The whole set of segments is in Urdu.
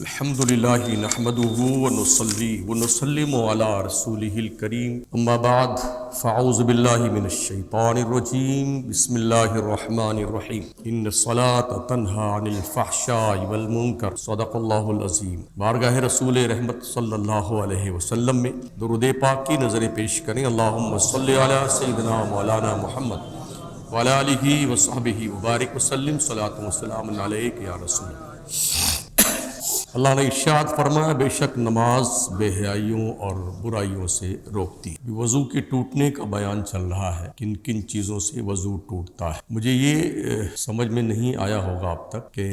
الحمدللہ نحمده ونصلی ونسلم علی رسولہ الکریم اما بعد فاعوذ باللہ من الشیطان الرجیم بسم اللہ الرحمن الرحیم ان الصلاة تنہی عن الفحشاء والمنکر صدق اللہ العظیم۔ بارگاہ رسول رحمت صلی اللہ علیہ وسلم میں درود پاک کی نظریں پیش کریں۔ اللہم صلی علی سیدنا مولانا محمد وعلی آلہ وصحبہ وبارک وسلم صلاۃ وسلام علیک یا رسول اللہ۔ اللہ نے ارشاد فرمایا، بے شک نماز بے حیائیوں اور برائیوں سے روکتی ہے۔ وضو کے ٹوٹنے کا بیان چل رہا ہے، کن کن چیزوں سے وضو ٹوٹتا ہے۔ مجھے یہ سمجھ میں نہیں آیا ہوگا اب تک کہ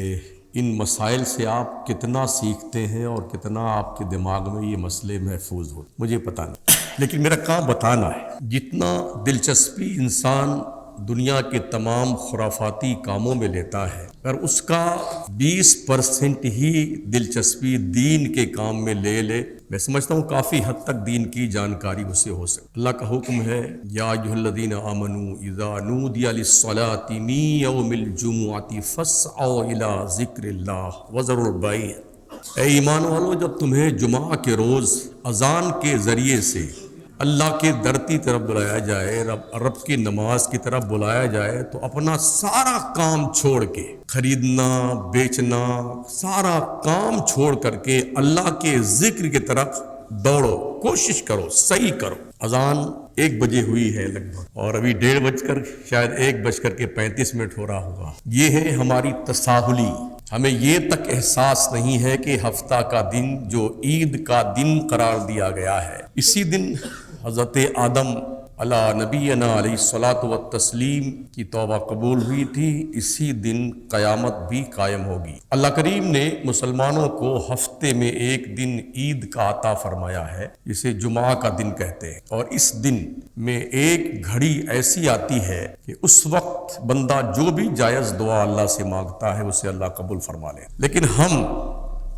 ان مسائل سے آپ کتنا سیکھتے ہیں اور کتنا آپ کے دماغ میں یہ مسئلے محفوظ ہوتے، مجھے پتہ نہیں، لیکن میرا کام بتانا ہے۔ جتنا دلچسپی انسان دنیا کے تمام خرافاتی کاموں میں لیتا ہے، اگر اس کا 20% ہی دلچسپی دین کے کام میں لے میں سمجھتا ہوں کافی حد تک دین کی جانکاری اسے ہو سکتی۔ اللہ کا حکم ہے، یا ایھا الذین آمنوا اذا نودی للصلاۃ من یوم الجمعۃ فاسعوا الی ذکر اللہ وذروا البیع۔ اے ایمان والو، جب تمہیں جمعہ کے روز اذان کے ذریعے سے اللہ کے در کی طرف بلایا جائے، رب کی نماز کی طرف بلایا جائے، تو اپنا سارا کام چھوڑ کے، خریدنا بیچنا سارا کام چھوڑ کر کے اللہ کے ذکر کی طرف دوڑو، کوشش کرو، صحیح کرو۔ اذان 1 بجے ہوئی ہے لگ بھگ، اور ابھی 1:30 شاید 1:35 ہو رہا ہوگا۔ یہ ہے ہماری تساہلی۔ ہمیں یہ تک احساس نہیں ہے کہ ہفتہ کا دن جو عید کا دن قرار دیا گیا ہے، اسی دن حضرت آدم علی نبینا علیہ الصلاۃ والتسلیم کی توبہ قبول ہوئی تھی، اسی دن قیامت بھی قائم ہوگی۔ اللہ کریم نے مسلمانوں کو ہفتے میں ایک دن عید کا عطا فرمایا ہے، جسے جمعہ کا دن کہتے ہیں، اور اس دن میں ایک گھڑی ایسی آتی ہے کہ اس وقت بندہ جو بھی جائز دعا اللہ سے مانگتا ہے اسے اللہ قبول فرما لے۔ لیکن ہم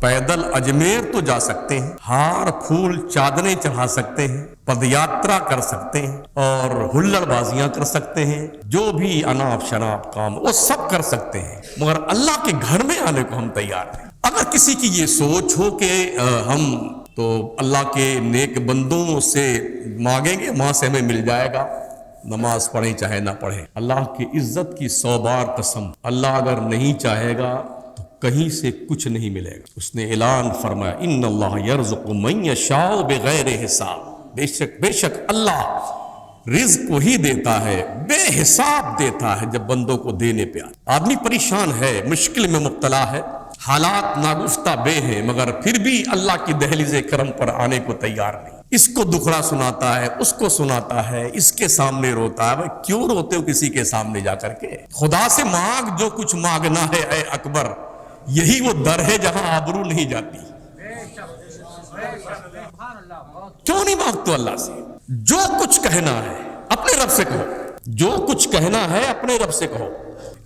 پیدل اجمیر تو جا سکتے ہیں، ہار پھول چادریں چڑھا سکتے ہیں، پد یاترا کر سکتے ہیں، اور ہلڑ بازیاں کر سکتے ہیں، جو بھی اناپ شناپ کام وہ سب کر سکتے ہیں، مگر اللہ کے گھر میں آنے کو ہم تیار ہیں۔ اگر کسی کی یہ سوچ ہو کہ ہم تو اللہ کے نیک بندوں سے مانگیں گے، وہاں سے ہمیں مل جائے گا، نماز پڑھیں چاہے نہ پڑھیں، اللہ کی عزت کی 100 بار قسم، اللہ اگر نہیں چاہے گا کہیں سے کچھ نہیں ملے گا۔ اس نے اعلان فرمایا، ان اللہ یرزق من یشاء بغیر حساب، بے شک اللہ رزق وہی دیتا ہے، بے حساب دیتا ہے جب بندوں کو دینے پہ آئے۔ آدمی پریشان ہے، مشکل میں مبتلا ہے، حالات ناگفتہ بے ہیں، مگر پھر بھی اللہ کی دہلیز کرم پر آنے کو تیار نہیں۔ اس کو دکھڑا سناتا ہے، اس کو سناتا ہے، اس کے سامنے روتا ہے۔ بھائی کیوں روتے ہو کسی کے سامنے جا کر کے؟ خدا سے مانگ جو کچھ مانگنا ہے اے اکبر، یہی وہ در ہے جہاں آبرو نہیں جاتی۔ کیوں نہیں مانگتے اللہ سے؟ جو کچھ کہنا ہے اپنے رب سے کہو، جو کچھ کہنا ہے اپنے رب سے کہو،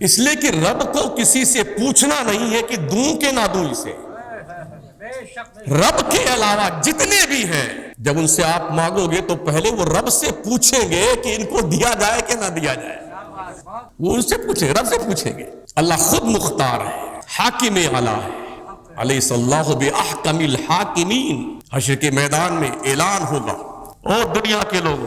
اس لیے کہ رب کو کسی سے پوچھنا نہیں ہے کہ دوں کہ نہ دوں اسے۔ رب کے علاوہ جتنے بھی ہیں، جب ان سے آپ مانگو گے تو پہلے وہ رب سے پوچھیں گے کہ ان کو دیا جائے کہ نہ دیا جائے، وہ ان سے پوچھیں گے، رب سے پوچھیں گے۔ اللہ خود مختار ہے، حاکم اعلیٰ ہے، الیس اللہ باحکم الحاکمین۔ حشر کے میدان میں اعلان ہوگا، اور دنیا کے لوگ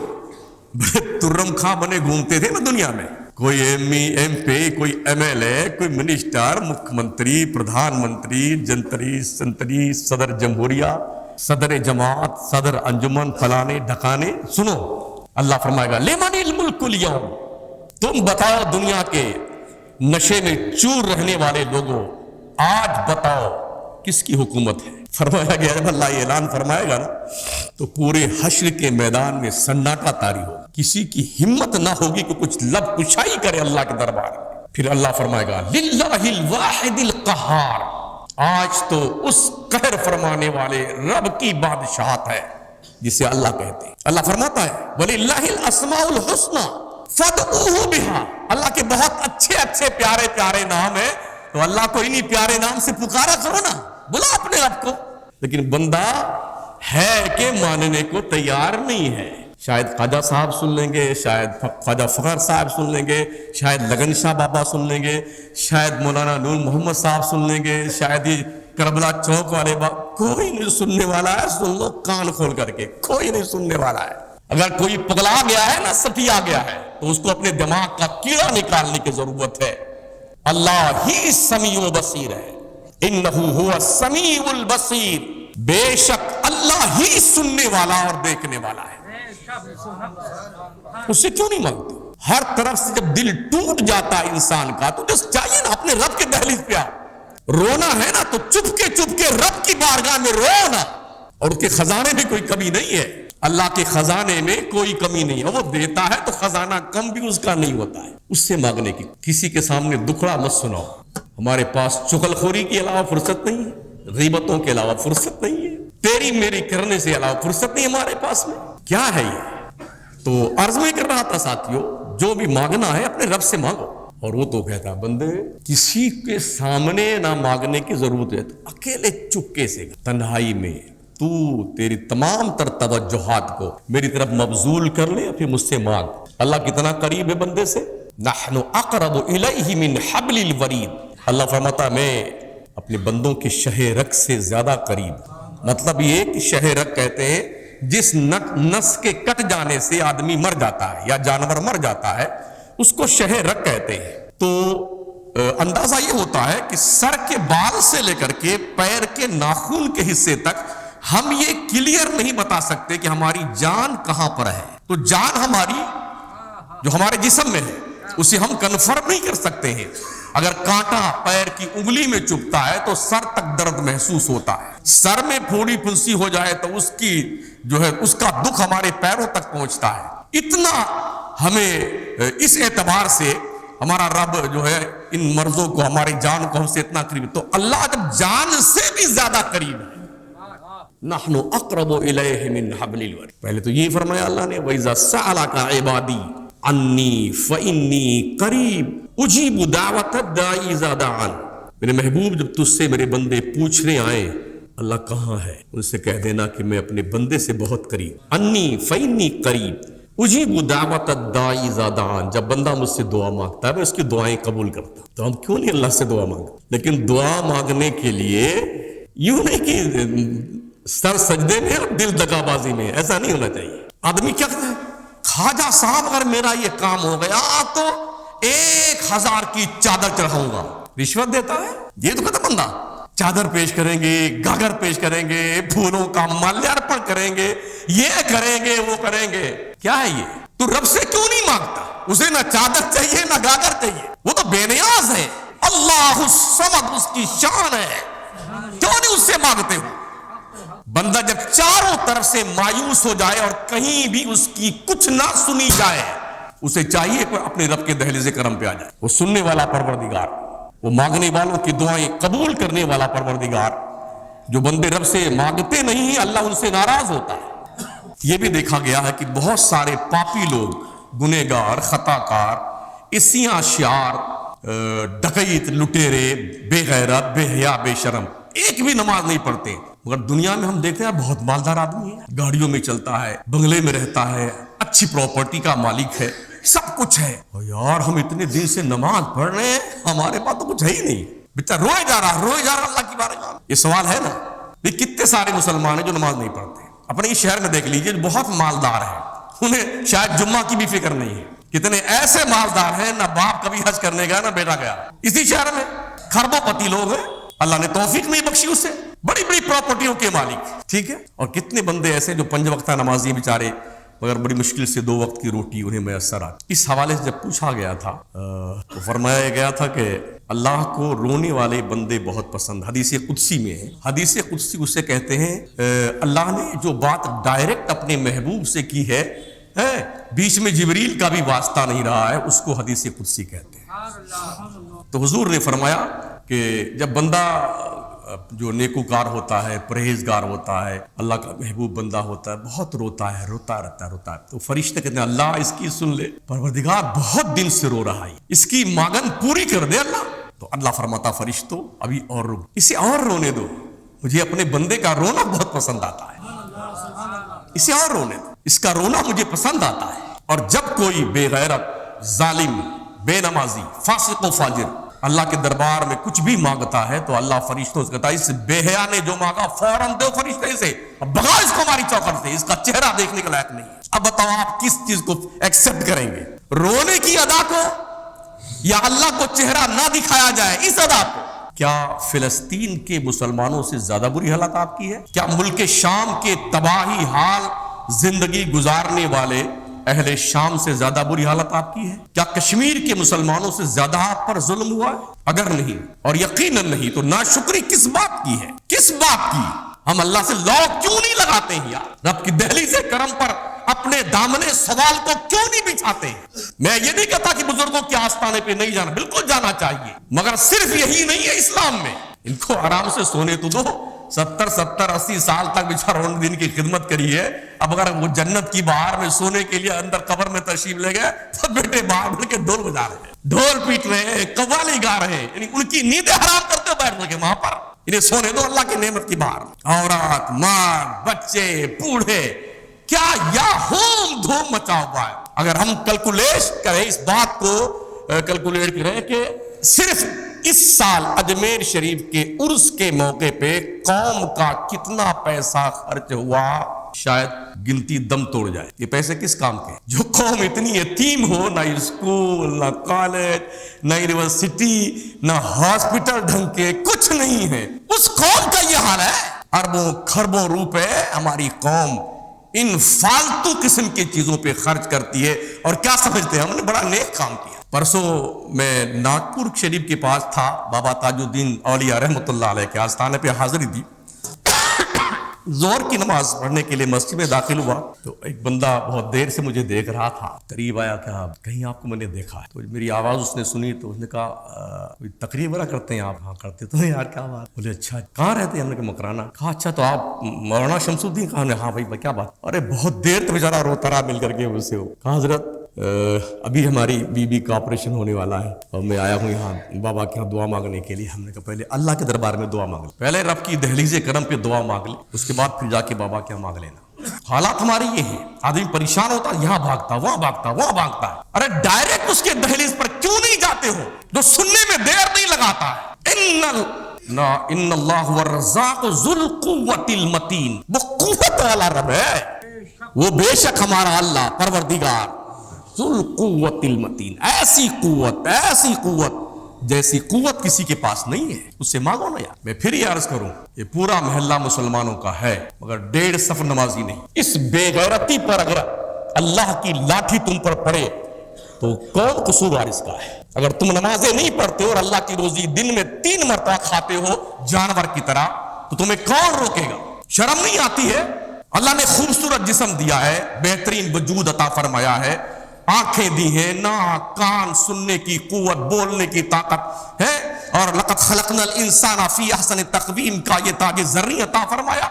بڑے ترم خاں بنے گھومتے تھے نا دنیا میں، کوئی ایم پی، کوئی ایم ایل اے، کوئی منسٹر، مکھ منتری، پردھان منتری، جنتری سنتری، صدر جمہوریہ، صدر جماعت، صدر انجمن، فلانے ڈھکانے۔ سنو، اللہ فرمائے گا لمن الملک اليوم، تم بتاؤ دنیا کے نشے میں چور رہنے والے لوگوں، آج بتاؤ کس کی حکومت ہے؟ فرمایا گیا جب اللہ یہ اعلان فرمائے گا نا تو پورے حشر کے میدان میں سناٹا طاری ہوگا، کسی کی ہمت نہ ہوگی کہ کچھ لب کشائی کرے اللہ کے دربار میں۔ پھر اللہ فرمائے گا للہ الواحد القہار، آج تو اس قہر فرمانے والے رب کی بادشاہت ہے جسے اللہ کہتے ہیں۔ اللہ فرماتا ہے وَلِلَّهِ الْأَسْمَاءُ الْحُسْنَى فَادْعُوهُ بِهَا، اللہ کے بہت اچھے اچھے پیارے پیارے نام ہیں، تو اللہ کو انہی پیارے نام سے پکارا کرو نا، بلا اپنے رب کو۔ لیکن بندہ ہے کہ ماننے کو تیار نہیں ہے۔ شاید خواجہ صاحب سن لیں گے، شاید خواجہ فخر صاحب سن لیں گے، شاید لگن شاہ بابا سن لیں گے، شاید مولانا نور محمد صاحب سن لیں گے، شاید کربلا چوک والے کوئی نہیں سننے والا ہے، سن لو کان کھول کر کے، کوئی نہیں سننے والا ہے۔ اگر کوئی پگلا گیا ہے نا، سٹیا گیا ہے، تو اس کو اپنے دماغ کا کیڑا نکالنے کی ضرورت ہے۔ اللہ ہی سمیع و بصیر ہے، انہ هو السمیع البصیر، بے شک اللہ ہی سننے والا اور دیکھنے والا ہے۔ اس سے کیوں نہیں مانگتے؟ ہر طرف سے جب دل ٹوٹ جاتا ہے انسان کا، تو جس چاہیے نا اپنے رب کے دہلیز پہ آ، رونا ہے نا تو چپ کے رب کی بارگاہ میں رونا، اور اس کے خزانے میں کوئی کمی نہیں ہے۔ اللہ کے خزانے میں کوئی کمی نہیں ہے، وہ دیتا ہے تو خزانہ کم بھی اس کا نہیں ہوتا ہے۔ اس سے مانگنے کی، کسی کے سامنے دکھڑا مت سناؤ۔ ہمارے پاس چغل خوری کے علاوہ فرصت نہیں ہے، غیبتوں کے علاوہ فرصت نہیں ہے، تیری میری کرنے سے علاوہ فرصت نہیں ہمارے پاس میں۔ کیا ہے یہ؟ تو عرض میں کر رہا تھا ساتھیوں، جو بھی مانگنا ہے اپنے رب سے مانگو۔ اور وہ تو کہتا بندے کسی کے سامنے نہ مانگنے کی ضرورت ہے، تو اکیلے چپکے سے تنہائی میں تو تیری تمام تر توجہات کو میری طرف مبذول کر لے، پھر مجھ سے مانگ۔ اللہ کتنا قریب ہے بندے سے، نحن اقرب الیہ من حبل الورید۔ اللہ فرماتا میں اپنے بندوں کے شہ رگ سے زیادہ قریب۔ مطلب یہ کہ شہ رگ کہتے ہیں جس نس کے کٹ جانے سے آدمی مر جاتا ہے یا جانور مر جاتا ہے، اس کو شہ رگ کہتے ہیں۔ تو اندازہ یہ ہوتا ہے کہ سر کے بال سے لے کر کے پیر کے ناخن کے حصے تک ہم یہ کلیئر نہیں بتا سکتے کہ ہماری جان کہاں پر ہے۔ تو جان ہماری جو ہمارے جسم میں ہے اسے ہم کنفرم نہیں کر سکتے ہیں۔ اگر کانٹا پیر کی انگلی میں چبھتا ہے تو سر تک درد محسوس ہوتا ہے، سر میں پھوڑی پھنسی ہو جائے تو اس کی جو ہے اس کا دکھ ہمارے پیروں تک پہنچتا ہے۔ اتنا ہمیں اس اعتبار سے ہمارا رب جو ہے ان مرضوں کو، ہماری جان کو ہم سے اتنا قریب، تو اللہ جب جان سے بھی زیادہ قریب ہے، نحن اقرب الیہ من حبل الورید۔ پہلے تو یہ فرمایا اللہ نے، وَإِذَا سَأَلَكَ عِبَادِي عَنِّي فَإِنِّي قَرِيبٌ أُجِيبُ دَعْوَةَ الدَّاعِ إِذَا دَعَانِ۔ میرے محبوب جب تجھ سے میرے بندے پوچھنے آئیں اللہ کہاں ہے، ان سے کہہ دینا کہ میں اپنے بندے سے بہت قریب، انی فإنی قریب اجیب دعوت الداعی اذا دعان۔ جب بندہ مجھ سے دعا مانگتا ہے میں اس کی دعائیں قبول کرتا ہوں۔ تو ہم کیوں نہیں اللہ سے دعا مانگتے؟ لیکن دعا مانگنے کے لیے یوں نہیں کہ سر سجدے میں اور دل دغا بازی میں، ایسا نہیں ہونا چاہیے۔ آدمی کیا کہتا ہے، خواجہ صاحب اگر میرا یہ کام ہو گیا تو 1000 کی چادر چڑھاؤں گا، رشوت دیتا ہے یہ تو کہتا بندہ۔ چادر پیش کریں گے، گاگر پیش کریں گے، پھولوں کا مالیارپن کریں گے، یہ کریں گے وہ کریں گے، کیا ہے یہ؟ تو رب سے کیوں نہیں مانگتا؟ اسے نہ چادر چاہیے نہ گاگر چاہیے، وہ تو بے نیاز ہے، اللہ الصمد اس کی شان ہے، کیوں نہیں اس سے مانگتے ہو؟ بندہ جب چاروں طرف سے مایوس ہو جائے اور کہیں بھی اس کی کچھ نہ سنی جائے، اسے چاہیے کہ اپنے رب کے دہلیز کرم پہ آ جائے۔ وہ سننے والا پروردگار، وہ مانگنے والوں کی دعائیں قبول کرنے والا پروردگار، جو بندے رب سے مانگتے نہیں ہیں اللہ ان سے ناراض ہوتا ہے۔ یہ بھی دیکھا گیا ہے کہ بہت سارے پاپی لوگ، گنہگار، خطا کار، اسیاں شعار، ڈکیت، لٹیرے، بے غیرت، بے حیا، بے شرم، ایک بھی نماز نہیں پڑھتے، مگر دنیا میں ہم دیکھتے ہیں بہت مالدار آدمی ہے، گاڑیوں میں چلتا ہے، بنگلے میں رہتا ہے، اچھی پراپرٹی کا مالک ہے، سب کچھ ہے، اور یار ہم اتنے دن سے نماز پڑھ رہے ہیں، ہمارے پاس تو کچھ ہے ہی نہیں، بیچارہ روئے جا رہا اللہ کی بارگاہ میں۔ یہ سوال ہے نا، یہ کتنے سارے مسلمان ہیں جو نماز نہیں پڑھتے؟ اپنے اس شہر میں دیکھ لیجئے بہت مالدار ہیں، انہیں شاید جمعہ کی بھی فکر نہیں ہے۔ کتنے ایسے مالدار ہیں، نہ باپ کبھی حج کرنے گیا نہ بیٹا گیا، اسی شہر میں خربوں پتی لوگ ہیں، اللہ نے توفیق نہیں بخشی اسے، بڑی بڑی پراپرٹیوں کے مالک، ٹھیک ہے۔ اور کتنے بندے ایسے جو 5 وقتہ نمازی بیچارے، مگر بڑی مشکل سے 2 وقت کی روٹی انہیں میسر آتی۔ اس حوالے سے جب پوچھا گیا تھا تو فرمایا گیا تھا کہ اللہ کو رونے والے بندے بہت پسند، حدیث قدسی میں ہے، حدیث قدسی اسے کہتے ہیں اللہ نے جو بات ڈائریکٹ اپنے محبوب سے کی ہے، بیچ میں جبریل کا بھی واسطہ نہیں رہا ہے، اس کو حدیث قدسی کہتے ہیں۔ تو حضور نے فرمایا کہ جب بندہ جو نیکوکار ہوتا ہے، پرہیزگار ہوتا ہے، اللہ کا محبوب بندہ ہوتا ہے، بہت روتا رہتا ہے، تو فرشتے کہتے ہیں اللہ اس کی سن لے، پروردگار بہت دن سے رو رہا ہے، اس کی مانگن پوری کر دے اللہ۔ تو اللہ فرماتا فرشتوں ابھی اور رو، اسے اور رونے دو، مجھے اپنے بندے کا رونا بہت پسند آتا ہے، اسے اور رونے دو، اس کا رونا مجھے پسند آتا ہے۔ اور جب کوئی بے غیرت، ظالم، بے نمازی، فاسق و فاجر اللہ کے دربار میں کچھ بھی مانگتا ہے تو اللہ فرشتوں سے کہتا ہے اس بے حیا نے جو مانگا فوراً دو فرشتے سے، اب بھگا اس کو ہماری چوکھٹ سے، اس کا چہرہ دیکھنے کے لائق نہیں ہے۔ اب بتاؤ آپ کس چیز کو ایکسپٹ کریں گے، رونے کی ادا کو یا اللہ کو چہرہ نہ دکھایا جائے اس ادا کو؟ کیا فلسطین کے مسلمانوں سے زیادہ بری حالت آپ کی ہے؟ کیا ملک شام کے تباہی حال زندگی گزارنے والے اہل شام سے زیادہ بری حالت آپ کی ہے؟ کیا کشمیر کے مسلمانوں سے زیادہ آپ پر ظلم ہوا ہے؟ اگر نہیں اور یقیناً نہیں تو ناشکری کس بات کی ہے؟ کس بات کی؟ ہم اللہ سے لو کیوں نہیں لگاتے ہیں یار؟ رب کی دہلیز کرم پر اپنے دامن سوال کو کیوں نہیں بچھاتے ہیں؟ میں یہ نہیں کہتا کہ بزرگوں کے آستانے پہ نہیں جانا، بالکل جانا چاہیے، مگر صرف یہی نہیں ہے اسلام میں۔ ان کو آرام سے سونے تو دو، 70-80 سال تک بیچاروں نے دین کی خدمت کری ہے، اب اگر وہ جنت کی بہار میں سونے کے لیے اندر قبر میں تشریف لے گئے تو بیٹے باہر مل کے ڈول بجا رہے ہیں، ڈھول پیٹ رہے ہیں، قوالی گا رہے ہیں، یعنی ان کی نیندیں حرام کرتے بیٹھ لگے وہاں پر۔ انہیں سونے دو اللہ کی نعمت کی بہار میں۔ عورت، مرد، بچے، بوڑھے، کیا یا ہوم دھوم مچا ہوا ہے۔ اگر ہم کیلکولیٹ کریں اس بات کو، کیلکولیٹ کریں کہ صرف اس سال اجمیر شریف کے عرس کے موقع پہ قوم کا کتنا پیسہ خرچ ہوا، شاید گنتی دم توڑ جائے۔ یہ پیسے کس کام کے؟ جو قوم اتنی یتیم ہو، نہ اسکول، نہ کالج، نہ یونیورسٹی، نہ ہاسپٹل ڈھنگ کے، کچھ نہیں ہے، اس قوم کا یہ حال ہے۔ اربوں کھربوں روپے ہماری قوم ان فالتو قسم کی چیزوں پہ خرچ کرتی ہے، اور کیا سمجھتے ہیں ہم نے بڑا نیک کام کیا۔ پرسوں میں ناگپور شریف کے پاس تھا، بابا تاج الدین اولیاء رحمۃ اللہ علیہ کے آستانے پہ حاضری دی۔ ظہر کی نماز پڑھنے کے لیے مسجد میں داخل ہوا تو ایک بندہ بہت دیر سے مجھے دیکھ رہا تھا، قریب آیا کہ کہیں آپ کو میں نے دیکھا ہے، تو میری آواز اس نے سنی تو اس نے کہا کوئی تقریر وغیرہ کرتے ہیں آپ؟ ہاں کرتے تو یار، کیا بات؟ بولے اچھا کہاں رہتے ہیں؟ ہم نے کہا مکرانہ۔ کہا اچھا تو آپ مولانا شمس الدین؟ کہا ہاں بھائی کیا بات؟ ارے بہت دیر تو بیچارہ روتا رہا مل کر کے مجھ سے۔ کہا حضرت ابھی ہماری بی کا آپریشن ہونے والا ہے اور میں آیا ہوں یہاں بابا کے یہاں دعا مانگنے کے لیے۔ ہم نے کہا پہلے اللہ کے دربار میں دعا مانگ لیں، پہلے رب کی دہلیز کرم پہ دعا مانگ لیں، اس کے بعد پھر جا کے بابا کے یہاں مانگ لینا۔ حالات ہماری یہ ہیں، آدمی پریشان ہوتا ہے، یہاں بھاگتا، وہاں بھاگتا، وہاں بھاگتا ہے۔ ارے ڈائریکٹ اس کے دہلیز پر کیوں نہیں جاتے ہو جو سننے میں دیر نہیں لگاتا ہے؟ ان اللہ هو الرزاق ذو القوۃ المتین، وہ قوت والا رب ہے، وہ بے شک ہمارا اللہ پروردگار ذو القوۃ المتین، ایسی قوت جیسی قوت کسی کے پاس نہیں ہے، اس سے مانگو نا یار۔ میں پھر یہ عرض کروں، یہ پورا محلہ مسلمانوں کا ہے مگر 1.5 صف نمازی نہیں۔ اس بے غیرتی پر اگر اللہ کی لاٹھی تم پر پڑے تو کون قصوروار اس کا ہے؟ اگر تم نمازیں نہیں پڑھتے ہو اور اللہ کی روزی دن میں 3 مرتبہ کھاتے ہو جانور کی طرح تو تمہیں کون روکے گا؟ شرم نہیں آتی ہے؟ اللہ نے خوبصورت جسم دیا ہے، بہترین وجود عطا فرمایا ہے، آنکھیں دی ہیں، ناک، کان، سننے کی قوت، بولنے کی طاقت ہے، اور لقد خلقنا الانسان فی احسن تقویم کا یہ تاج زرعی عطا فرمایا،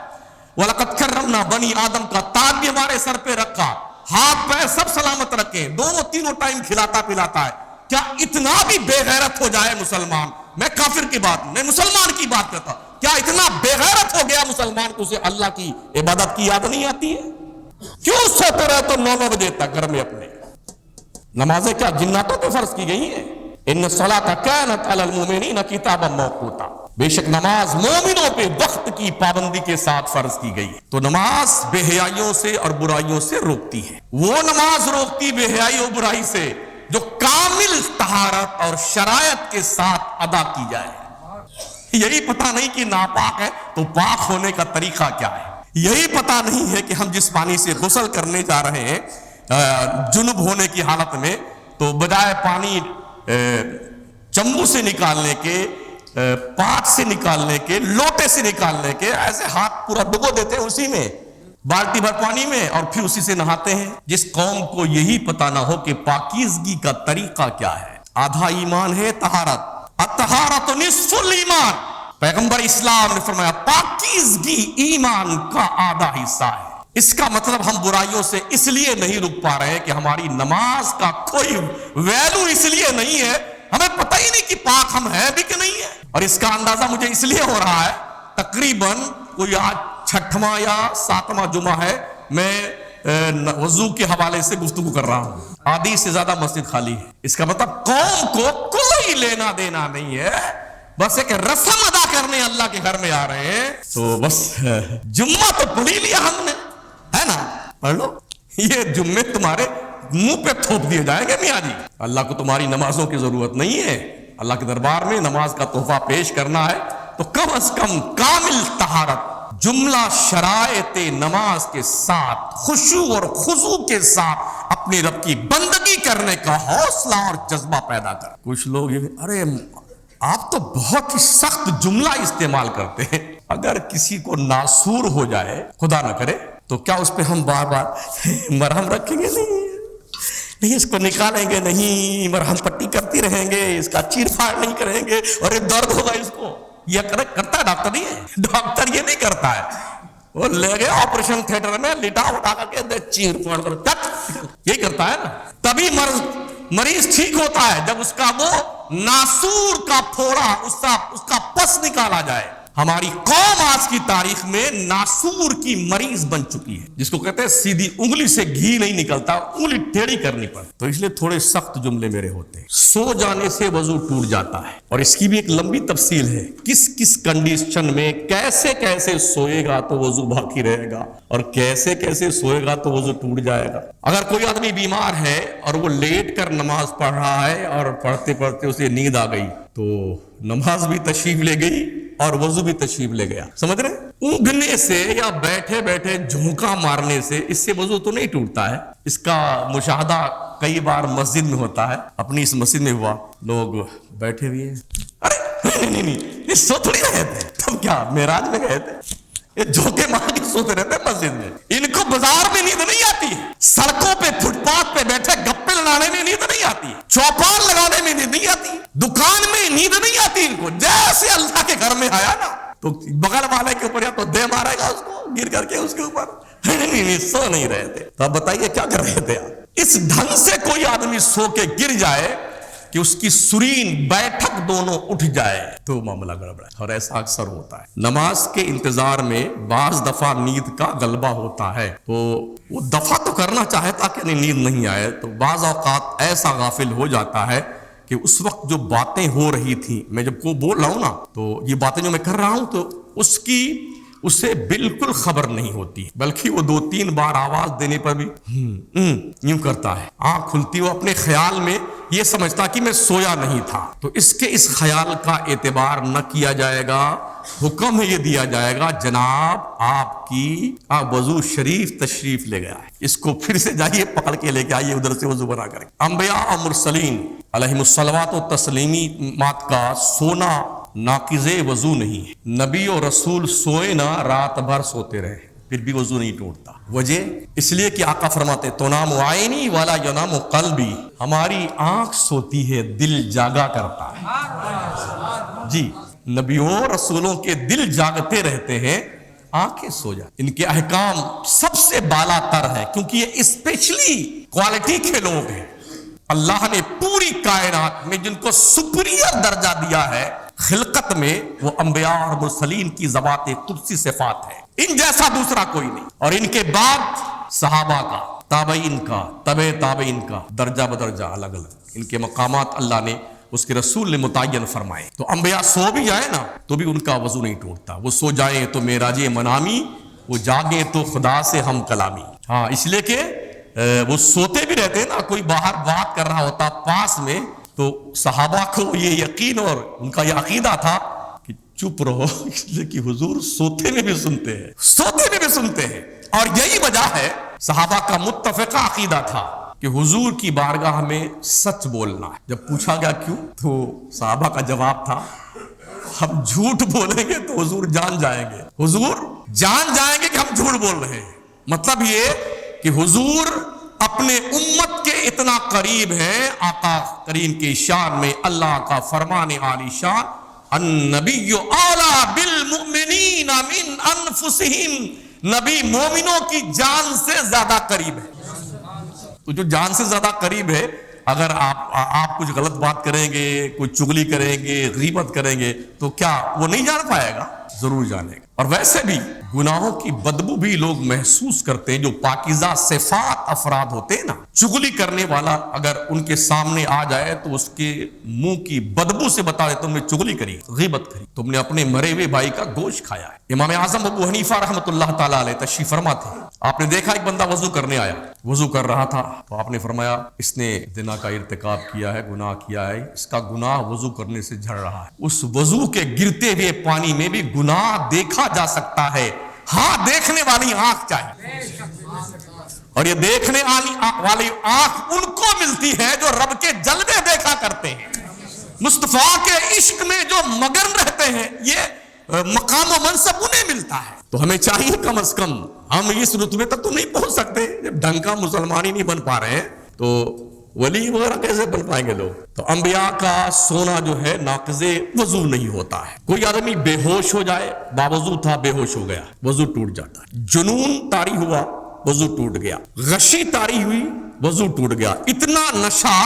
وَلَقَدْ كَرَّمْنَا بنی آدم کا تاج بھی ہمارے سر پہ رکھا، ہاتھ پیر سب سلامت رکھے، 2-3 ٹائم کھلاتا پلاتا ہے۔ کیا اتنا بھی بے غیرت ہو جائے مسلمان؟ میں کافر کی بات نہیں، میں مسلمان کی بات کرتا ہوں، کیا اتنا بے غیرت ہو گیا مسلمان کو اسے اللہ کی عبادت کی یاد نہیں آتی ہے؟ کیوں سوتے رہے تو 9 بجے تک گھر میں اپنے؟ نمازیں کیا جناتوں پہ فرض کی گئی ہیں؟ ان الصلاۃ کانت علی المؤمنین کتابا موقوتا، بے شک نماز مومنوں پہ وقت کی پابندی کے ساتھ فرض کی گئی۔ تو نماز بے حیائیوں سے اور برائیوں سے روکتی ہے، وہ نماز روکتی بے حیائی اور برائی سے جو کامل طہارت اور شرائط کے ساتھ ادا کی جائے۔ یہی پتہ نہیں کہ ناپاک ہے تو پاک ہونے کا طریقہ کیا ہے، یہی پتہ نہیں ہے کہ ہم جس پانی سے غسل کرنے جا رہے ہیں جنب ہونے کی حالت میں، تو بجائے پانی چمبو سے نکالنے کے، پات سے نکالنے کے، لوٹے سے نکالنے کے، ایسے ہاتھ پورا ڈبو دیتے ہیں اسی میں، بالٹی بھر پانی میں، اور پھر اسی سے نہاتے ہیں۔ جس قوم کو یہی پتہ نہ ہو کہ پاکیزگی کا طریقہ کیا ہے، آدھا ایمان ہے طہارت، الطہارۃ نصف الایمان، پیغمبر اسلام نے فرمایا پاکیزگی ایمان کا آدھا حصہ ہے۔ اس کا مطلب ہم برائیوں سے اس لیے نہیں رک پا رہے کہ ہماری نماز کا کوئی ویلو اس لیے نہیں ہے، ہمیں پتہ ہی نہیں کہ پاک ہم ہیں بھی کہ نہیں ہے۔ اور اس کا اندازہ مجھے اس لیے ہو رہا ہے، تقریباً کوئی آج 6واں یا 7واں جمعہ ہے، میں وضو کے حوالے سے گفتگو کر رہا ہوں، آدھی سے زیادہ مسجد خالی ہے، اس کا مطلب قوم کو کوئی لینا دینا نہیں ہے، بس ایک رسم ادا کرنے اللہ کے گھر میں آ رہے ہیں، تو بس جمعہ تو پڑھ ہی لیا ہم نے، ہے نا، پڑھ لو، یہ جمعے تمہارے منہ پہ تھوپ دیے جائیں گے میاں جی، اللہ کو تمہاری نمازوں کی ضرورت نہیں ہے، اللہ کے دربار میں نماز کا تحفہ پیش کرنا ہے تو کم از کم کامل طہارت، جملہ شرائط نماز کے ساتھ خشوع اور خضوع کے ساتھ اپنے رب کی بندگی کرنے کا حوصلہ اور جذبہ پیدا کر۔ کچھ لوگ ارے آپ تو بہت ہی سخت جملہ استعمال کرتے ہیں، اگر کسی کو ناسور ہو جائے خدا نہ کرے تو کیا اس پہ ہم بار بار مرہم رکھیں گے؟ نہیں، اس کو نکالیں گے نہیں، مرہم پٹی کرتی رہیں گے، اس کا چیر پھاڑ نہیں کریں گے، اور یہ درد ہوگا اس کو، یہ کرتا ہے ڈاکٹر؟ نہیں ہے، ڈاکٹر یہ نہیں کرتا ہے، وہ لے گئے آپریشن تھیٹر میں لٹا اٹھا کر کے چیر پھاڑ کر یہی کرتا ہے نا، تبھی مریض ٹھیک ہوتا ہے جب اس کا وہ ناسور کا پھوڑا، اس کا پس نکالا جائے۔ ہماری قوم آج کی تاریخ میں ناسور کی مریض بن چکی ہے، جس کو کہتے ہیں سیدھی انگلی سے گھی نہیں نکلتا، انگلی ٹیڑھی کرنی پڑتی، تو اس لیے تھوڑے سخت جملے میرے ہوتے ہیں۔ سو جانے سے وضو ٹوٹ جاتا ہے، اور اس کی بھی ایک لمبی تفصیل ہے، کس کس کنڈیشن میں کیسے کیسے سوئے گا تو وضو باقی رہے گا، اور کیسے کیسے سوئے گا تو وضو ٹوٹ جائے گا۔ اگر کوئی آدمی بیمار ہے اور وہ لیٹ کر نماز پڑھ رہا ہے اور پڑھتے پڑھتے اسے نیند آ گئی تو نماز بھی تشریف لے گئی اور وضو بھی تشریف لے گیا، سمجھ رہے؟ اونگنے سے یا بیٹھے بیٹھے جھونکا مارنے سے اس سے وضو تو نہیں ٹوٹتا ہے۔ اس کا مشاہدہ کئی بار مسجد میں ہوتا ہے، اپنی اس مسجد میں ہوا، لوگ بیٹھے ہوئے ہیں، ارے نہیں، یہ سو تھوڑی رہے تھے، تم کیا معراج میں گئے تھے؟ یہ جھونکے مار کے سوتے رہتے ہیں مسجد میں، ان کو بازار میں نیند نہیں آتی ہے، سڑکوں پہ فٹ پاتھ پہ بیٹھے گپے لڑانے میں نیند نہیں آتی ہے، چوپان لگانے میں نیند نہیں آتی، دکان میں نیند نہیں آتی ان کو، جیسے اللہ کے گھر میں آیا نا تو بغل والے کے اوپر یا تو دے مارے گا اس کو گر کر کے اس کے اوپر، نہیں سو نہیں رہے تھے۔ تو اب بتائیے کیا کر رہے تھے آپ؟ اس ڈھنگ سے کوئی آدمی سو کے گر جائے کہ اس کی سرین بیٹھک دونوں اٹھ جائے تو معاملہ گڑبڑ ہے، اور ایسا اکثر ہوتا ہے۔ نماز کے انتظار میں بعض دفعہ نیند کا غلبہ ہوتا ہے، تو وہ دفعہ تو کرنا چاہتا کہ نیند نہیں آئے، تو بعض اوقات ایسا غافل ہو جاتا ہے کہ اس وقت جو باتیں ہو رہی تھیں، میں جب کو بول رہا ہوں نا تو یہ باتیں جو میں کر رہا ہوں تو اسے بالکل خبر نہیں ہوتی، بلکہ وہ 2-3 بار آواز دینے پر بھی یوں کرتا ہے، آنکھ کھلتی وہ اپنے خیال میں یہ سمجھتا کہ میں سویا نہیں تھا، تو اس کے اس خیال کا اعتبار نہ کیا جائے گا، حکم یہ دیا جائے گا جناب آپ وضو شریف تشریف لے گیا ہے، اس کو پھر سے جائیے پکڑ کے لے کے آئیے ادھر سے وضو بنا کر۔ انبیاء اور مرسلین علیہم الصلوات و تسلیمات کا سونا ناقض وضو نہیں ہے، نبی اور رسول سوئے نہ رات بھر سوتے رہے پھر بھی وضو نہیں ٹوٹتا، وجہ اس لیے کہ آقا فرماتے تنام عینی ولا ینام قلبی، ہماری آنکھ سوتی ہے دل جاگا کرتا ہے، جی نبیوں رسولوں کے دل جاگتے رہتے ہیں، آنکھیں سو جاتی، ان کے احکام سب سے بالا تر ہے کیونکہ یہ اسپیشلی کوالٹی کے لوگ ہیں، اللہ نے پوری کائنات میں جن کو سپیریئر درجہ دیا ہے خلقت میں، وہ انبیاء اور مرسلین کی ذوات قدسی صفات ہے، ان جیسا دوسرا کوئی نہیں، اور ان کے بعد صحابہ کا، تابعین کا، تبع تابعین کا، درجہ بدرجہ الگ الگ ان کے مقامات اللہ نے اس کے رسول نے متعین فرمائے۔ تو انبیاء سو بھی جائیں نا تو بھی ان کا وضو نہیں ٹوٹتا، وہ سو جائیں تو معراج منامی، وہ جاگیں تو خدا سے ہم کلامی، ہاں اس لیے کہ وہ سوتے بھی رہتے ہیں نا، کوئی باہر بات کر رہا ہوتا پاس میں تو صحابہ کو یہ یقین اور ان کا یہ عقیدہ تھا کہ چپ رہو، اس لیے کہ حضور سوتے میں بھی سنتے ہیں، اور یہی وجہ ہے صحابہ کا متفقہ عقیدہ تھا کہ حضور کی بارگاہ میں سچ بولنا ہے۔ جب پوچھا گیا کیوں تو صحابہ کا جواب تھا ہم جھوٹ بولیں گے تو حضور جان جائیں گے کہ ہم جھوٹ بول رہے ہیں، مطلب یہ کہ حضور اپنے امت کے اتنا قریب ہیں، آقا کریم کی شان میں اللہ کا فرمان عالی شان النبی اولیٰ بالمؤمنین من انفسہم، نبی مومنوں کی جان سے زیادہ قریب ہے، تو جو جان سے زیادہ قریب ہے، اگر آپ کچھ غلط بات کریں گے، کوئی چغلی کریں گے، غیبت کریں گے تو کیا وہ نہیں جان پائے گا؟ ضرور جانے گا۔ اور ویسے بھی گناہوں کی بدبو بھی لوگ محسوس کرتے ہیں، جو پاکیزہ صفات افراد ہوتے ہیں نا، چغلی کرنے والا اگر ان کے سامنے آ جائے تو اس کے منہ کی بدبو سے بتا دے تم نے چغلی کری، غیبت کری، تم نے اپنے مرے ہوئے بھائی کا گوشت کھایا ہے۔ امام اعظم ابو حنیفہ رحمۃ اللہ تعالیٰ علیہ تشریف فرما تھے، آپ نے دیکھا ایک بندہ وضو کرنے آیا، وضو کر رہا تھا، تو آپ نے فرمایا اس نے زنا کا ارتکاب کیا ہے، گناہ کیا ہے، اس کا گناہ وضو کرنے سے جھڑ رہا ہے۔ اس وضو کے گرتے ہوئے پانی میں بھی گناہ دیکھا جا سکتا ہے، ہاں دیکھنے والی آنکھ چاہیے، اور یہ دیکھنے والی آنکھ ان کو ملتی ہے جو رب کے جلوے دیکھا کرتے ہیں، مصطفیٰ کے عشق میں جو مگن رہتے ہیں، یہ مقام و منصب انہیں ملتا ہے۔ تو ہمیں چاہیے کم از کم، ہم اس رتبے تک تو نہیں پہنچ سکتے، جب ڈھنگ کا مسلمان ہی نہیں بن پا رہے ہیں تو ولی وغیرہ کیسے بن پائیں گے لوگ؟ تو انبیاء کا سونا جو ہے ناقض وضو نہیں ہوتا ہے۔ کوئی آدمی بے ہوش ہو جائے، باوضو تھا بے ہوش ہو گیا، وضو ٹوٹ جاتا ہے۔ جنون طاری ہوا، وضو ٹوٹ گیا۔ غشی طاری ہوئی، وضو ٹوٹ گیا۔ اتنا نشہ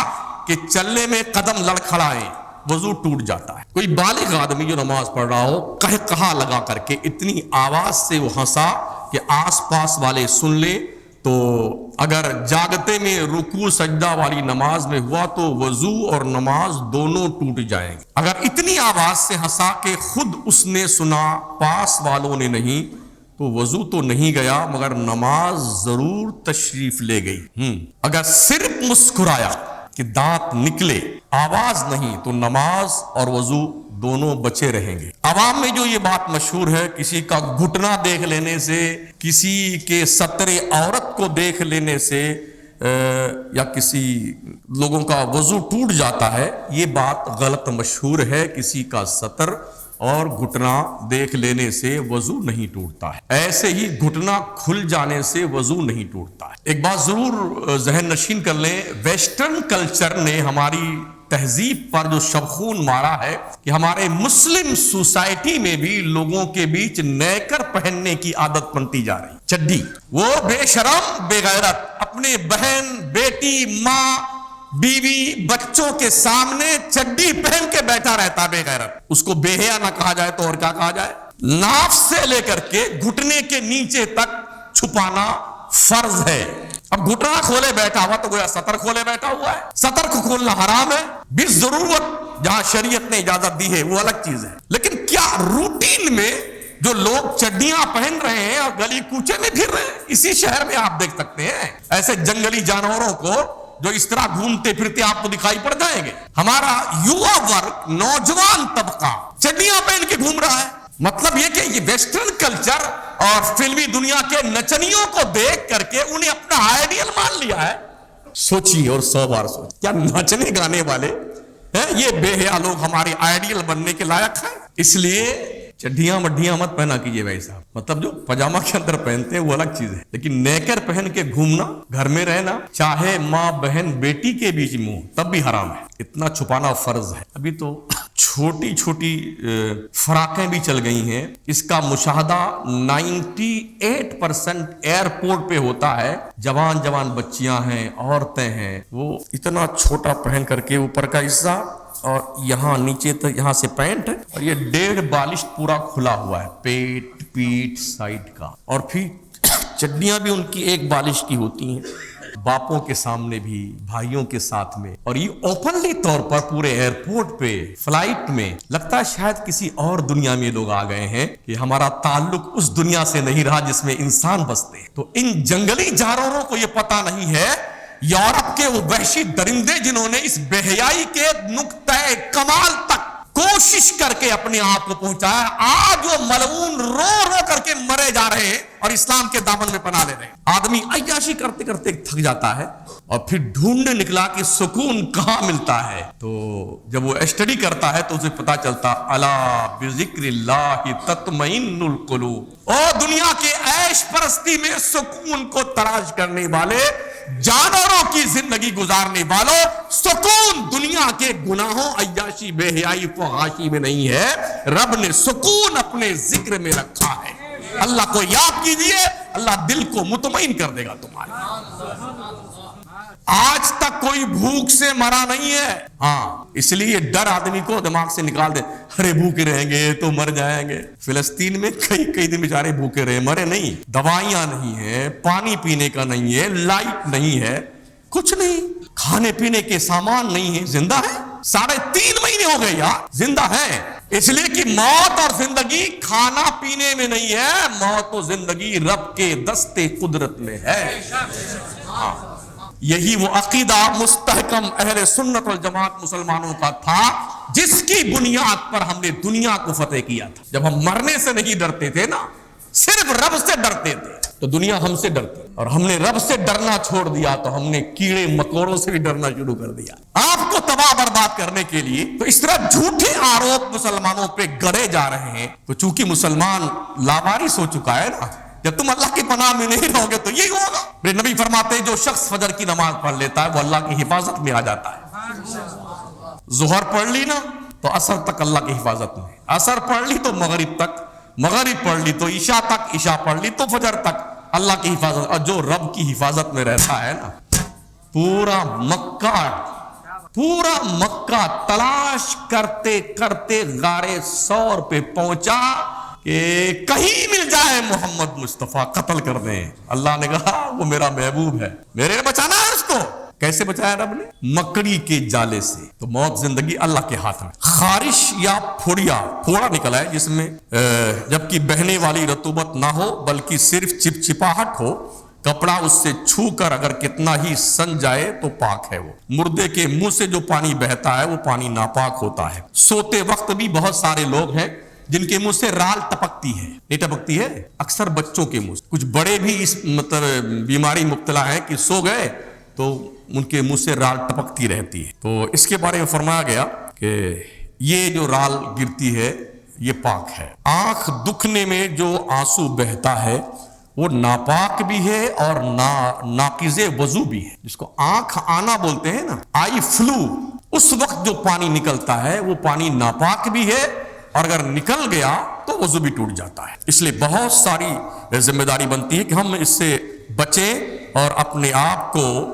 کہ چلنے میں قدم لڑکھڑائیں، وضو ٹوٹ جاتا ہے۔ کوئی بالغ آدمی جو نماز پڑھ رہا ہو، کہا لگا کر کے اتنی آواز سے وہ ہنسا کہ آس پاس والے سن لے، تو اگر جاگتے میں رکوع سجدہ والی نماز میں ہوا تو وضو اور نماز دونوں ٹوٹ جائیں گے۔ اگر اتنی آواز سے ہنسا کہ خود اس نے سنا، پاس والوں نے نہیں، تو وضو تو نہیں گیا مگر نماز ضرور تشریف لے گئی۔ اگر صرف مسکرایا کہ دانت نکلے، آواز نہیں، تو نماز اور وضو دونوں بچے رہیں گے۔ عوام میں جو یہ بات مشہور ہے، کسی کا گھٹنا دیکھ لینے سے، کسی کے سطر عورت کو دیکھ لینے سے یا کسی لوگوں کا وضو ٹوٹ جاتا ہے، یہ بات غلط مشہور ہے۔ کسی کا سطر اور گھٹنا دیکھ لینے سے وضو نہیں ٹوٹتا ہے، ایسے ہی گھٹنا کھل جانے سے وضو نہیں ٹوٹتا ہے۔ ایک بات ضرور ذہن نشین کر لیں، ویسٹرن کلچر نے ہماری تہذیب پر جو شبخون مارا ہے کہ ہمارے مسلم سوسائٹی میں بھی لوگوں کے بیچ نیکر پہننے کی عادت بنتی جا رہی، چڈی۔ وہ بے شرم بے غیرت اپنے بہن، بیٹی، ماں، بیوی، بچوں کے سامنے چڈی پہن کے بیٹھا رہتا بے غیرت۔ اس کو بے حیا نہ کہا جائے تو اور کیا کہا جائے؟ ناف سے لے کر کے گھٹنے کے نیچے تک چھپانا فرض ہے۔ اب گھٹنا کھولے بیٹھا ہوا تو گویا سطر کھولے بیٹھا ہوا ہے۔ سطر کو کھولنا حرام ہے، بالضرورت جہاں شریعت نے اجازت دی ہے وہ الگ چیز ہے، لیکن کیا روٹین میں جو لوگ چڈیاں پہن رہے ہیں اور گلی کوچے میں پھر رہے ہیں، اسی شہر میں آپ دیکھ سکتے ہیں ایسے جنگلی جانوروں کو جو اس طرح گھومتے پھرتے آپ کو دکھائی پڑ جائیں گے۔ ہمارا یووا ورگ، نوجوان طبقہ چڈیاں پہن کے گھوم رہا ہے۔ مطلب یہ کہ یہ ویسٹرن کلچر اور فلمی دنیا کے نچنیوں کو دیکھ کر کے انہیں اپنا آئیڈیل مان لیا ہے۔ سوچیے اور 100 بار سوچیے، کیا نچنے گانے والے ہیں یہ بے حیا لوگ ہمارے آئیڈیل بننے کے لائق ہیں؟ اس لیے چڈیاں مڈیاں مت پہنا کیجیے بھائی صاحب، مطلب جو پاجامہ کے اندر پہنتے ہیں وہ الگ چیز ہے، لیکن نیکر پہن کے گھومنا، گھر میں رہنا، چاہے ماں بہن بیٹی کے بیچ میں ہو تب بھی حرام ہے، اتنا چھپانا فرض ہے۔ ابھی تو چھوٹی چھوٹی فراقیں بھی چل گئی ہیں، اس کا مشاہدہ 98% ایئرپورٹ پہ ہوتا ہے۔ جوان جوان بچیاں ہیں، عورتیں ہیں، وہ اتنا چھوٹا پہن کر کے اوپر کا حصہ اور یہاں نیچے تک یہاں سے پینٹ اور یہ 1.5 بالش پورا کھلا ہوا ہے، پیٹ پیٹ سائڈ کا، اور پھر چڈیاں بھی ان کی 1 بالش کی ہوتی ہیں، باپوں کے سامنے بھی، بھائیوں کے ساتھ میں، اور یہ اوپنلی طور پر پورے ایئرپورٹ پہ، فلائٹ میں۔ لگتا ہے شاید کسی اور دنیا میں لوگ آ گئے ہیں کہ ہمارا تعلق اس دنیا سے نہیں رہا جس میں انسان بستے ہیں۔ تو ان جنگلی جانوروں کو یہ پتہ نہیں ہے، یورپ کے وہ وحشی درندے جنہوں نے اس بے حیائی کے نقطۂ کمال تک کوشش کر کے اپنے آپ کو پہنچایا، آج وہ ملعون رو رو کر کے مرے جا رہے ہیں اور اسلام کے دامن میں پناہ لے رہے ہیں۔ آدمی عیاشی کرتے کرتے تھک جاتا ہے اور پھر ڈھونڈنے نکلا کہ سکون کہاں ملتا ہے، تو جب وہ اسٹڈی کرتا ہے تو اسے پتا چلتا الا بذکر اللہ تطمئن القلوب۔ اور دنیا کے عیش پرستی میں سکون کو تلاش کرنے والے، جانوروں کی زندگی گزارنے والوں، سکون دنیا کے گناہوں، عیاشی، بے حیائی، فحاشی میں نہیں ہے، رب نے سکون اپنے ذکر میں رکھا ہے۔ اللہ کو یاد کیجئے، اللہ دل کو مطمئن کر دے گا تمہارے۔ آج تک کوئی بھوک سے مرا نہیں ہے. ہاں اس لیے ڈر آدمی کو دماغ سے نکال دے, ارے بھوکے رہیں گے تو مر جائیں گے. فلسطین میں کئی دن بیچارے بھوکے رہے, مرے نہیں. دوائیاں نہیں ہیں, پانی پینے کا نہیں ہے, لائٹ نہیں ہے, کچھ نہیں, کھانے پینے کے سامان نہیں ہے, زندہ ہے. 3.5 مہینے ہو گئے یار, زندہ ہے. اس لیے کہ موت اور زندگی کھانا پینے میں نہیں ہے, موت و زندگی رب کے دستے قدرت میں ہے. ہاں یہی وہ عقیدہ مستحکم اہل سنت والجماعت مسلمانوں کا تھا جس کی بنیاد پر ہم نے دنیا کو فتح کیا تھا. جب ہم مرنے سے نہیں ڈرتے تھے نا, صرف رب سے ڈرتے تھے, تو دنیا ہم سے ڈرتی, اور ہم نے رب سے ڈرنا چھوڑ دیا تو ہم نے کیڑے مکوڑوں سے بھی ڈرنا شروع کر دیا. آپ کو تباہ برباد کرنے کے لیے تو اس طرح جھوٹے آروپ مسلمانوں پہ گڑے جا رہے ہیں. تو چونکہ مسلمان لاوارث ہو چکا ہے نا, جب تم اللہ کی پناہ میں نہیں رہو گے تو یہی ہوگا. میرے نبی فرماتے ہیں جو شخص فجر کی نماز پڑھ لیتا ہے وہ اللہ کی حفاظت میں آ جاتا ہے. ظہر پڑھ لی نا تو عصر تک اللہ کی حفاظت میں, عصر پڑھ لی تو مغرب تک, مغرب پڑھ لی تو عشاء تک, عشاء پڑھ لی تو فجر تک اللہ کی حفاظت. اور جو رب کی حفاظت میں رہتا ہے نا, پورا مکہ تلاش کرتے کرتے غارِ ثور پہ پہنچا کہ کہیں مل جائے محمد مصطفیٰ, قتل کر دیں. اللہ نے کہا وہ میرا محبوب ہے, میرے نے بچانا ہے اس کو. کیسے بچایا رب نے؟ مکڑی کے جالے سے. تو موت زندگی اللہ کے ہاتھ میں. خارش یا پھوڑا نکلا ہے جس میں جبکہ بہنے والی رطوبت نہ ہو بلکہ صرف چپچپاہٹ ہو, کپڑا اس سے چھو کر اگر کتنا ہی سن جائے تو پاک ہے وہ. مردے کے منہ سے جو پانی بہتا ہے وہ پانی ناپاک ہوتا ہے. سوتے وقت بھی بہت سارے لوگ ہیں جن کے منہ سے رال ٹپکتی ہے, نہیں ٹپکتی ہے, اکثر بچوں کے منہ سے. کچھ بڑے بھی اس بیماری مبتلا ہیں کہ سو گئے تو ان کے منہ سے رال ٹپکتی رہتی ہے. تو اس کے بارے میں فرمایا گیا کہ یہ جو رال گرتی ہے یہ پاک ہے. آنکھ دکھنے میں جو آنسو بہتا ہے وہ ناپاک بھی ہے اور ناقض وضو بھی ہے. جس کو آنکھ آنا بولتے ہیں نا, آئی فلو, اس وقت جو پانی نکلتا ہے وہ پانی ناپاک بھی ہے اور اگر نکل گیا تو وضو بھی ٹوٹ جاتا ہے. اس لیے بہت ساری ذمہ داری بنتی ہے کہ ہم اس سے بچیں اور اپنے آپ کو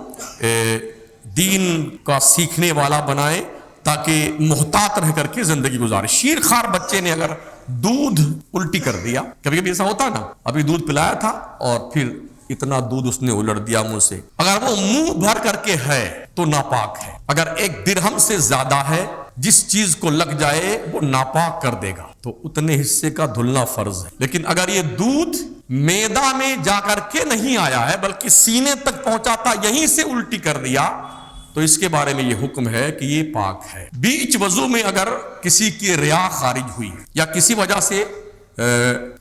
دین کا سیکھنے والا بنائیں تاکہ محتاط رہ کر کے زندگی گزارے. شیر خار بچے نے اگر دودھ الٹی کر دیا, کبھی کبھی ایسا ہوتا نا, ابھی دودھ پلایا تھا اور پھر اتنا دودھ اس نے الٹ دیا منہ سے, اگر وہ منہ بھر کر کے ہے تو ناپاک ہے. اگر 1 درہم سے زیادہ ہے, جس چیز کو لگ جائے وہ ناپاک کر دے گا, تو اتنے حصے کا دھلنا فرض ہے. لیکن اگر یہ دودھ میدا میں جا کر کے نہیں آیا ہے بلکہ سینے تک پہنچا تھا, یہیں سے الٹی کر دیا, تو اس کے بارے میں یہ حکم ہے کہ یہ پاک ہے. بیچ وضو میں اگر کسی کی ریا خارج ہوئی یا کسی وجہ سے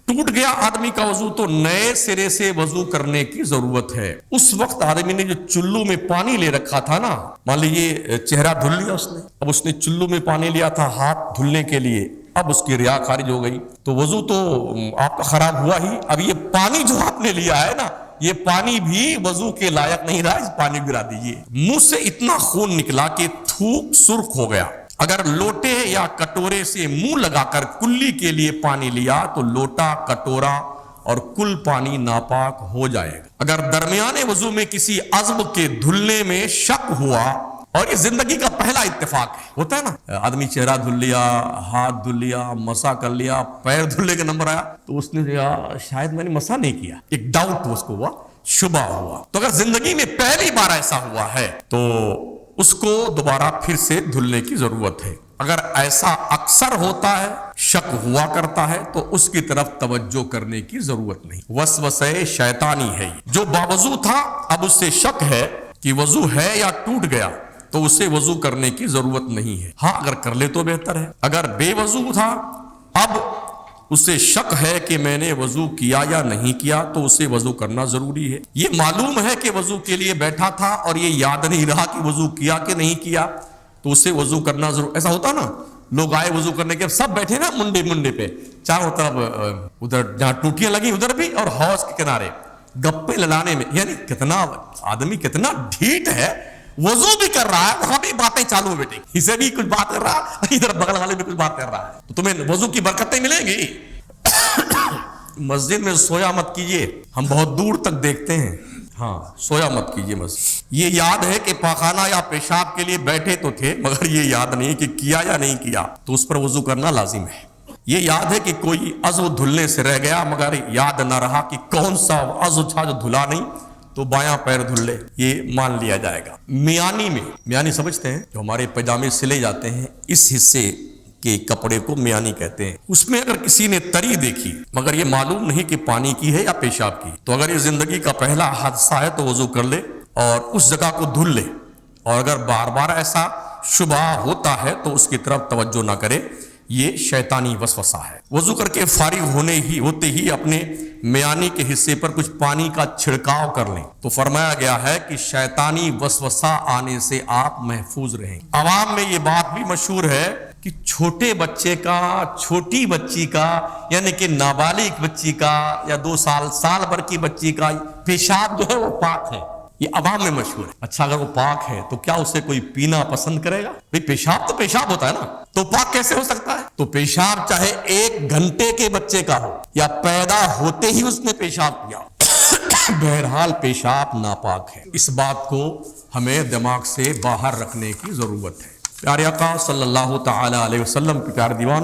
ٹوٹ گیا آدمی کا وضو تو نئے سرے سے وضو کرنے کی ضرورت ہے. اس وقت آدمی نے جو چلو میں پانی لے رکھا تھا نا, مان لیجیے چہرہ دھل لیا اس نے, اب اس نے چلو میں پانی لیا تھا ہاتھ دھلنے کے لیے, اب اس کی ریا خارج ہو گئی تو وضو تو آپ کا خراب ہوا ہی. اب یہ پانی جو آپ نے لیا ہے نا, یہ پانی بھی وضو کے لائق نہیں رہا, اس پانی گرا دیجیے. منہ سے اتنا خون نکلا کہ تھوک سرخ ہو گیا. اگر لوٹے یا کٹورے سے منہ لگا کر کلی کے لیے پانی لیا تو لوٹا, کٹورا اور کل پانی ناپاک ہو جائے گا. اگر درمیانے وضو میں کسی عضو کے دھلنے میں شک ہوا, اور یہ زندگی کا پہلا اتفاق ہے, ہوتا ہے نا آدمی چہرہ دھل لیا, ہاتھ دھل لیا, مسا کر لیا, پیر دھلنے کا نمبر آیا تو اس نے کہا شاید میں نے مسا نہیں کیا, ایک ڈاؤٹ اس کو ہوا, شبہ ہوا. تو اگر زندگی میں پہلی بار ایسا ہوا ہے تو اس کو دوبارہ پھر سے دھلنے کی ضرورت ہے. اگر ایسا اکثر ہوتا ہے, شک ہوا کرتا ہے, تو اس کی طرف توجہ کرنے کی ضرورت نہیں. وسوسے شیطانی ہے جو باوضو تھا, اب اس سے شک ہے کہ وضو ہے یا ٹوٹ گیا تو اسے وضو کرنے کی ضرورت نہیں ہے. ہاں اگر کر لے تو بہتر ہے. اگر بے وضو تھا, اب اسے شک ہے کہ میں نے وضو کیا یا نہیں کیا تو اسے وضو کرنا ضروری ہے. یہ معلوم ہے کہ وضو کے لیے بیٹھا تھا اور یہ یاد نہیں رہا کہ وضو کیا کہ نہیں کیا تو اسے وضو کرنا ضرور. ایسا ہوتا نا, لوگ آئے وضو کرنے کے, سب بیٹھے نا منڈے پہ, چاروں طرف ادھر جہاں ٹوٹیاں لگی ادھر بھی, اور حوض کے کنارے گپے لڑانے میں. یعنی کتنا آدمی کتنا ڈھیٹ ہے, وضو بھی کر رہا ہے, وہاں بھی باتیں چالو ہے بیٹے, اسے بھی کچھ بات کر رہا ہے, ادھر بغل والے بھی کچھ بات کر رہا ہے, تو تمہیں وضو کی برکتیں ملیں گی. مسجد میں سویا مت کیجیے, ہم بہت دور تک دیکھتے ہیں, ہاں سویا مت کیجیے بس. یہ یاد ہے کہ پاخانہ یا پیشاب کے لیے بیٹھے تو تھے، مگر یہ یاد نہیں کہ کیا یا نہیں کیا، تو اس پر وضو کرنا لازم ہے. یہ یاد ہے کہ کوئی عضو دھلنے سے رہ گیا، مگر یاد نہ رہا کہ کون سا عضو تھا جو دھلا نہیں، تو بایاں پیر دھل لے، یہ مان لیا جائے گا. میانی میں، میانی سمجھتے ہیں جو ہمارے پاجامے سلے جاتے ہیں، اس حصے کے کپڑے کو میانی کہتے ہیں. اس میں اگر کسی نے تری دیکھی مگر یہ معلوم نہیں کہ پانی کی ہے یا پیشاب کی، تو اگر یہ زندگی کا پہلا حادثہ ہے تو وضو کر لے اور اس جگہ کو دھل لے، اور اگر بار بار ایسا شبہ ہوتا ہے تو اس کی طرف توجہ نہ کرے، یہ شیطانی وسوسہ ہے. وضو کر کے فارغ ہوتے ہی اپنے میانی کے حصے پر کچھ پانی کا چھڑکاؤ کر لیں، تو فرمایا گیا ہے کہ شیطانی وسوسہ آنے سے آپ محفوظ رہیں. عوام میں یہ بات بھی مشہور ہے کہ چھوٹے بچے کا، چھوٹی بچی کا، یعنی کہ نابالغ بچی کا یا 2 سال بھر کی بچی کا پیشاب جو ہے وہ پاک ہے، یہ عوام میں مشہور ہے. اچھا اگر وہ پاک ہے تو کیا اسے کوئی پینا پسند کرے گا؟ بھئی پیشاب تو پیشاب ہوتا ہے نا، تو پاک کیسے ہو سکتا ہے؟ تو پیشاب چاہے 1 گھنٹے کے بچے کا ہو یا پیدا ہوتے ہی اس نے پیشاب کیا، بہرحال پیشاب ناپاک ہے. اس بات کو ہمیں دماغ سے باہر رکھنے کی ضرورت ہے. پیارے آقا صلی اللہ تعالی علیہ وسلم کے پیارے دیوان